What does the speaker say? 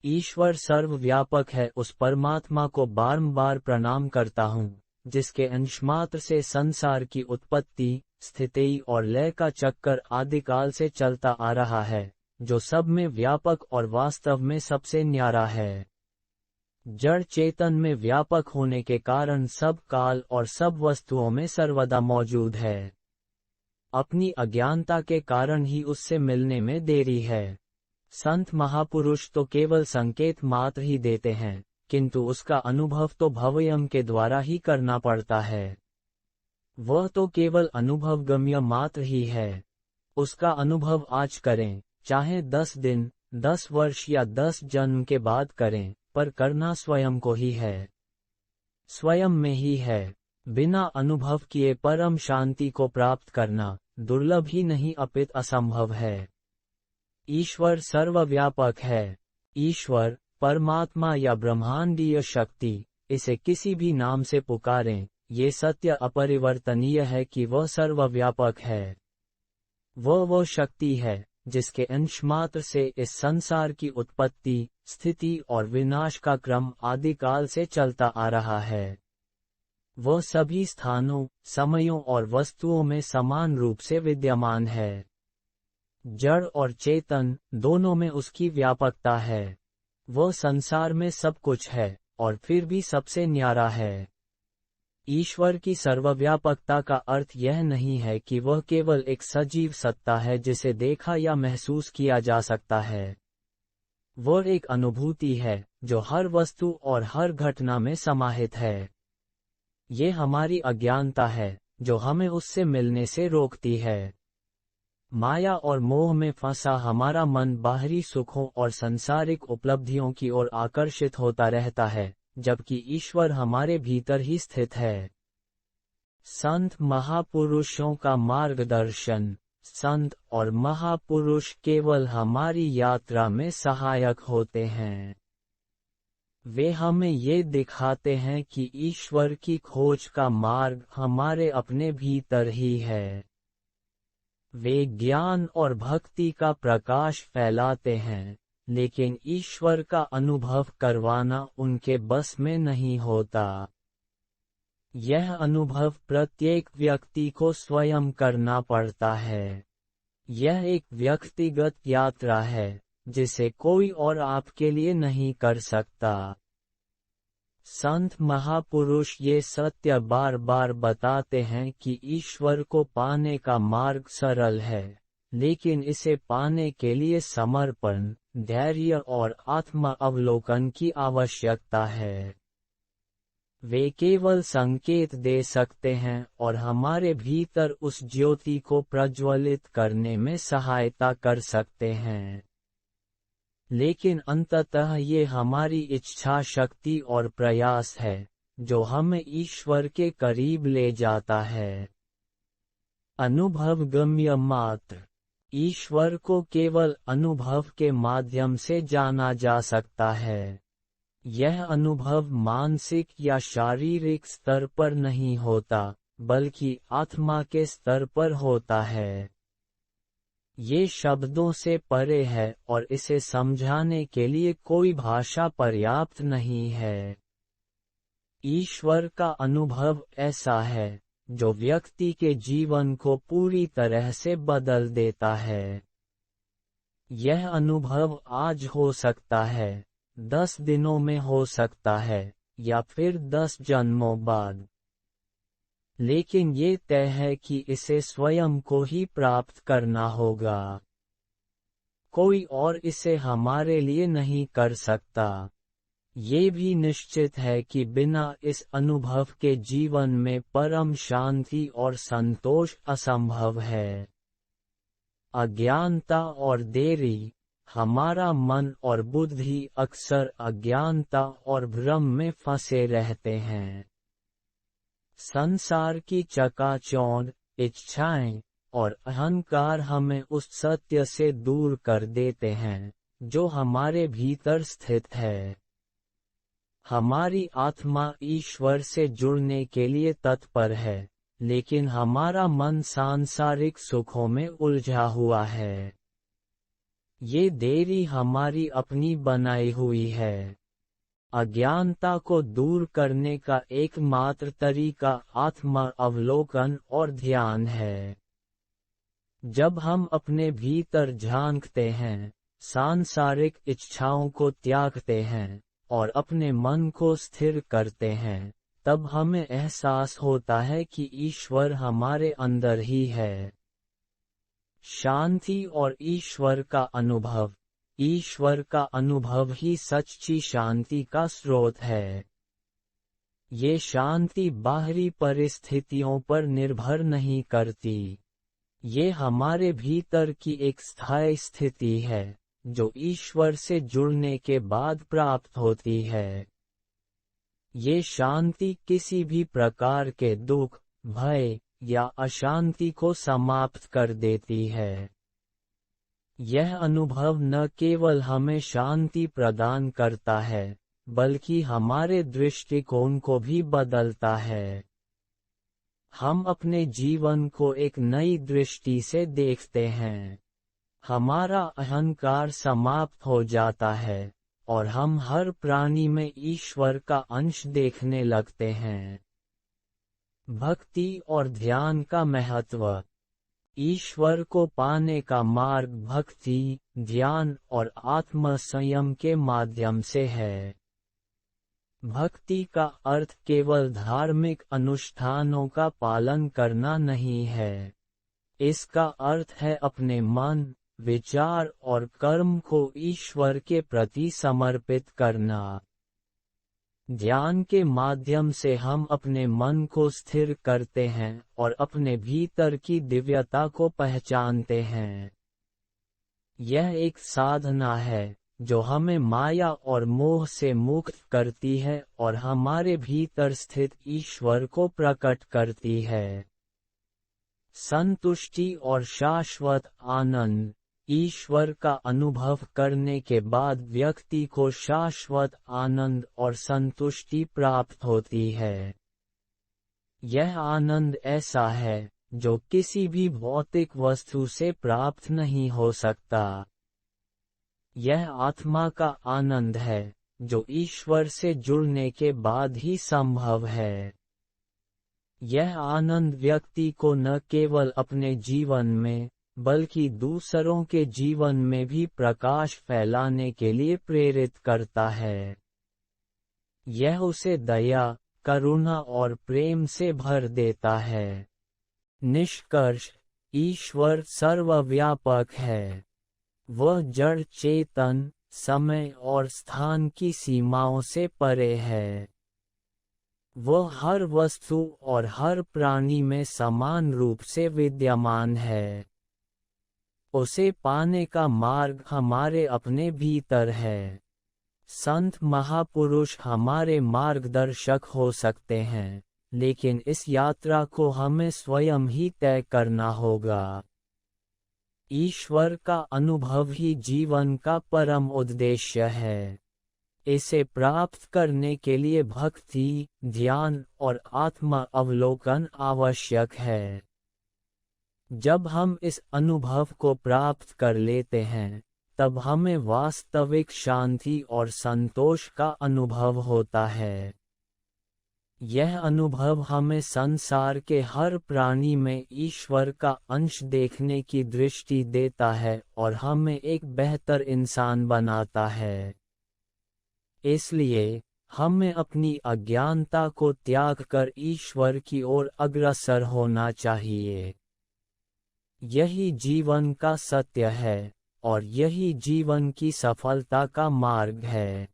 ईश्वर सर्वव्यापक है, उस परमात्मा को बारंबार प्रणाम करता हूँ, जिसके अंशमात्र से संसार की उत्पत्ति, स्थिति और लय का चक्कर आदिकाल से चलता आ रहा है, जो सब में व्यापक और वास्तव में सबसे न्यारा है। जड़ चेतन में व्यापक होने के कारण सब काल और सब वस्तुओं में सर्वदा मौजूद है। अपनी अज्ञानता के कारण ही उससे मिलने में देरी है। संत महापुरुष तो केवल संकेत मात्र ही देते हैं, किंतु उसका अनुभव तो भवयम के द्वारा ही करना पड़ता है। वह तो केवल अनुभवगम्य मात्र ही है। उसका अनुभव आज करें, चाहे 10 दिन, 10 वर्ष या 10 जन्म के बाद करें, पर करना स्वयं को ही है, स्वयं में ही है। बिना अनुभव किए परम शांति को प्राप्त करना दुर्लभ ही नहीं अपित असंभव है। ईश्वर सर्वव्यापक है। ईश्वर, परमात्मा या ब्रह्मांडीय शक्ति, इसे किसी भी नाम से पुकारें, ये सत्य अपरिवर्तनीय है कि वह सर्वव्यापक है। वह शक्ति है जिसके अंशमात्र से इस संसार की उत्पत्ति, स्थिति और विनाश का क्रम आदिकाल से चलता आ रहा है। वह सभी स्थानों, समयों और वस्तुओं में समान रूप से विद्यमान है। जड़ और चेतन दोनों में उसकी व्यापकता है। वह संसार में सब कुछ है और फिर भी सबसे न्यारा है। ईश्वर की सर्वव्यापकता का अर्थ यह नहीं है कि वह केवल एक सजीव सत्ता है जिसे देखा या महसूस किया जा सकता है। वह एक अनुभूति है जो हर वस्तु और हर घटना में समाहित है। ये हमारी अज्ञानता है जो हमें उससे मिलने से रोकती है। माया और मोह में फंसा हमारा मन बाहरी सुखों और सांसारिक उपलब्धियों की ओर आकर्षित होता रहता है, जबकि ईश्वर हमारे भीतर ही स्थित है। संत महापुरुषों का मार्गदर्शन। संत और महापुरुष केवल हमारी यात्रा में सहायक होते हैं। वे हमें ये दिखाते हैं कि ईश्वर की खोज का मार्ग हमारे अपने भीतर ही है। वे ज्ञान और भक्ति का प्रकाश फैलाते हैं, लेकिन ईश्वर का अनुभव करवाना उनके बस में नहीं होता। यह अनुभव प्रत्येक व्यक्ति को स्वयं करना पड़ता है। यह एक व्यक्तिगत यात्रा है, जिसे कोई और आपके लिए नहीं कर सकता। संत महापुरुष ये सत्य बार बार बताते हैं कि ईश्वर को पाने का मार्ग सरल है, लेकिन इसे पाने के लिए समर्पण, धैर्य और आत्म अवलोकन की आवश्यकता है। वे केवल संकेत दे सकते हैं और हमारे भीतर उस ज्योति को प्रज्वलित करने में सहायता कर सकते हैं, लेकिन अंततः ये हमारी इच्छा शक्ति और प्रयास है जो हमें ईश्वर के करीब ले जाता है। अनुभवगम्य मात्र। ईश्वर को केवल अनुभव के माध्यम से जाना जा सकता है। यह अनुभव मानसिक या शारीरिक स्तर पर नहीं होता, बल्कि आत्मा के स्तर पर होता है। ये शब्दों से परे है और इसे समझाने के लिए कोई भाषा पर्याप्त नहीं है। ईश्वर का अनुभव ऐसा है जो व्यक्ति के जीवन को पूरी तरह से बदल देता है। यह अनुभव आज हो सकता है, 10 दिनों में हो सकता है, या फिर 10 जन्मों बाद, लेकिन ये तय है कि इसे स्वयं को ही प्राप्त करना होगा। कोई और इसे हमारे लिए नहीं कर सकता। ये भी निश्चित है कि बिना इस अनुभव के जीवन में परम शांति और संतोष असंभव है। अज्ञानता और देरी। हमारा मन और बुद्धि अक्सर अज्ञानता और भ्रम में फंसे रहते हैं। संसार की चकाचौंध, इच्छाएं और अहंकार हमें उस सत्य से दूर कर देते हैं जो हमारे भीतर स्थित है। हमारी आत्मा ईश्वर से जुड़ने के लिए तत्पर है, लेकिन हमारा मन सांसारिक सुखों में उलझा हुआ है। ये देरी हमारी अपनी बनाई हुई है। अज्ञानता को दूर करने का एकमात्र तरीका आत्म अवलोकन और ध्यान है। जब हम अपने भीतर झांकते हैं, सांसारिक इच्छाओं को त्यागते हैं और अपने मन को स्थिर करते हैं, तब हमें एहसास होता है कि ईश्वर हमारे अंदर ही है। शांति और ईश्वर का अनुभव। ईश्वर का अनुभव ही सच्ची शांति का स्रोत है। ये शांति बाहरी परिस्थितियों पर निर्भर नहीं करती। ये हमारे भीतर की एक स्थायी स्थिति है, जो ईश्वर से जुड़ने के बाद प्राप्त होती है। ये शांति किसी भी प्रकार के दुख, भय या अशांति को समाप्त कर देती है। यह अनुभव न केवल हमें शांति प्रदान करता है, बल्कि हमारे दृष्टिकोण को भी बदलता है। हम अपने जीवन को एक नई दृष्टि से देखते हैं। हमारा अहंकार समाप्त हो जाता है और हम हर प्राणी में ईश्वर का अंश देखने लगते हैं। भक्ति और ध्यान का महत्व। ईश्वर को पाने का मार्ग भक्ति, ध्यान और आत्म संयम के माध्यम से है। भक्ति का अर्थ केवल धार्मिक अनुष्ठानों का पालन करना नहीं है। इसका अर्थ है अपने मन, विचार और कर्म को ईश्वर के प्रति समर्पित करना। ध्यान के माध्यम से हम अपने मन को स्थिर करते हैं और अपने भीतर की दिव्यता को पहचानते हैं। यह एक साधना है जो हमें माया और मोह से मुक्त करती है और हमारे भीतर स्थित ईश्वर को प्रकट करती है। संतुष्टि और शाश्वत आनंद। ईश्वर का अनुभव करने के बाद व्यक्ति को शाश्वत आनंद और संतुष्टि प्राप्त होती है। यह आनंद ऐसा है जो किसी भी भौतिक वस्तु से प्राप्त नहीं हो सकता। यह आत्मा का आनंद है जो ईश्वर से जुड़ने के बाद ही संभव है। यह आनंद व्यक्ति को न केवल अपने जीवन में बल्कि दूसरों के जीवन में भी प्रकाश फैलाने के लिए प्रेरित करता है। यह उसे दया, करुणा और प्रेम से भर देता है। निष्कर्ष, ईश्वर सर्वव्यापक है। वह जड़ चेतन, समय और स्थान की सीमाओं से परे है। वह हर वस्तु और हर प्राणी में समान रूप से विद्यमान है। उसे पाने का मार्ग हमारे अपने भीतर है। संत महापुरुष हमारे मार्गदर्शक हो सकते हैं, लेकिन इस यात्रा को हमें स्वयं ही तय करना होगा। ईश्वर का अनुभव ही जीवन का परम उद्देश्य है। इसे प्राप्त करने के लिए भक्ति, ध्यान और आत्म अवलोकन आवश्यक है। जब हम इस अनुभव को प्राप्त कर लेते हैं, तब हमें वास्तविक शांति और संतोष का अनुभव होता है। यह अनुभव हमें संसार के हर प्राणी में ईश्वर का अंश देखने की दृष्टि देता है और हमें एक बेहतर इंसान बनाता है। इसलिए हमें अपनी अज्ञानता को त्याग कर ईश्वर की ओर अग्रसर होना चाहिए। यही जीवन का सत्य है और यही जीवन की सफलता का मार्ग है।